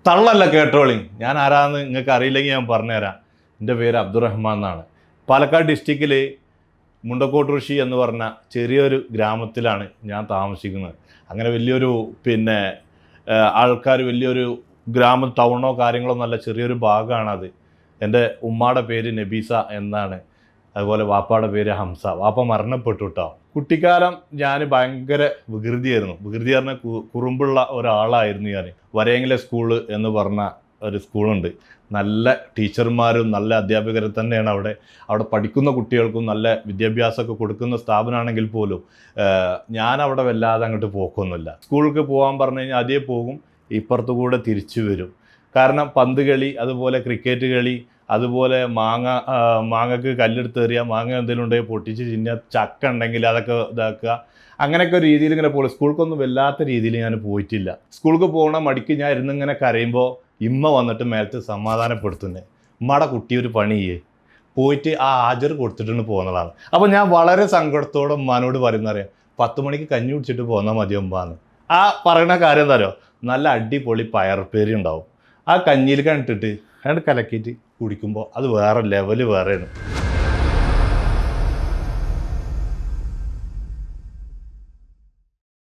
തള്ളല്ല കേട്ടോളി. ഞാൻ ആരാന്ന് നിങ്ങൾക്ക് അറിയില്ലെങ്കിൽ ഞാൻ പറഞ്ഞുതരാം. എൻ്റെ പേര് അബ്ദുറഹ്മാൻ എന്നാണ്. പാലക്കാട് ഡിസ്ട്രിക്റ്റിൽ മുണ്ടക്കോട്ട് ഋഷി എന്ന് പറഞ്ഞ ചെറിയൊരു ഗ്രാമത്തിലാണ് ഞാൻ താമസിക്കുന്നത്. അങ്ങനെ വലിയൊരു ആൾക്കാർ വലിയൊരു ടൗണോ കാര്യങ്ങളോ നല്ല ചെറിയൊരു ഭാഗമാണത്. എൻ്റെ ഉമ്മാടെ പേര് നബീസ എന്നാണ്. അതുപോലെ വാപ്പാടെ പേര് ഹംസ. വാപ്പ മരണപ്പെട്ടു കേട്ടോ. കുട്ടിക്കാലം ഞാൻ ഭയങ്കര വികൃതിയായിരുന്നു. വികൃതി പറഞ്ഞ കുറുമ്പുള്ള ഒരാളായിരുന്നു ഞാൻ. വരയെങ്കിലെ സ്കൂള് എന്ന് പറഞ്ഞ ഒരു സ്കൂളുണ്ട്. നല്ല ടീച്ചർമാരും നല്ല അധ്യാപകരും തന്നെയാണ് അവിടെ പഠിക്കുന്ന കുട്ടികൾക്കും നല്ല വിദ്യാഭ്യാസമൊക്കെ കൊടുക്കുന്ന സ്ഥാപനമാണെങ്കിൽ പോലും ഞാൻ അവിടെ വല്ലാതെ അങ്ങോട്ട് പോക്കൊന്നുമില്ല. സ്കൂളിലേക്ക് പോകാൻ പറഞ്ഞു കഴിഞ്ഞാൽ അതേ പോകും, ഇപ്പുറത്തു കൂടെ തിരിച്ചു വരും. കാരണം പന്ത് കളി, അതുപോലെ ക്രിക്കറ്റ് കളി, അതുപോലെ മാങ്ങക്ക് കല്ലെടുത്ത് എറിയുക, മാങ്ങ എന്തെങ്കിലും ഉണ്ടെങ്കിൽ പൊട്ടിച്ച് തിന്നുക, ചക്ക ഉണ്ടെങ്കിൽ അതൊക്കെ ഇതാക്കുക, അങ്ങനെയൊക്കെ രീതിയിൽ ഇങ്ങനെ പോകും. സ്കൂൾക്കൊന്നും വല്ലാത്ത രീതിയിൽ ഞാൻ പോയിട്ടില്ല. സ്കൂൾക്ക് പോകണ മടിക്ക് ഞാൻ ഇരുന്നിങ്ങനെ കരയുമ്പോൾ ഇമ്മ വന്നിട്ട് മേലത്ത് സമാധാനപ്പെടുത്തുന്നത്, ഉമ്മയുടെ കുട്ടി ഒരു പണി ചെയ്യേ, പോയിട്ട് ആ ഹാജർ കൊടുത്തിട്ടുണ്ട് പോകുന്നതാണ്. അപ്പോൾ ഞാൻ വളരെ സങ്കടത്തോടെ ഉമ്മാനോട് പറയുന്നറിയാം, 10 മണിക്ക് കഞ്ഞി കുടിച്ചിട്ട് പോന്നാൽ മതി ഉമ്മാന്ന്. ആ പറയുന്ന കാര്യം എന്താ അറിയോ, നല്ല അടിപൊളി പയർപ്പേരി ഉണ്ടാവും. ആ കഞ്ഞിയിൽ കണ്ടിട്ട് കലക്കിയിട്ട് കുടിക്കുമ്പോൾ അത് വേറെ ലെവല് വേറെയാണ്.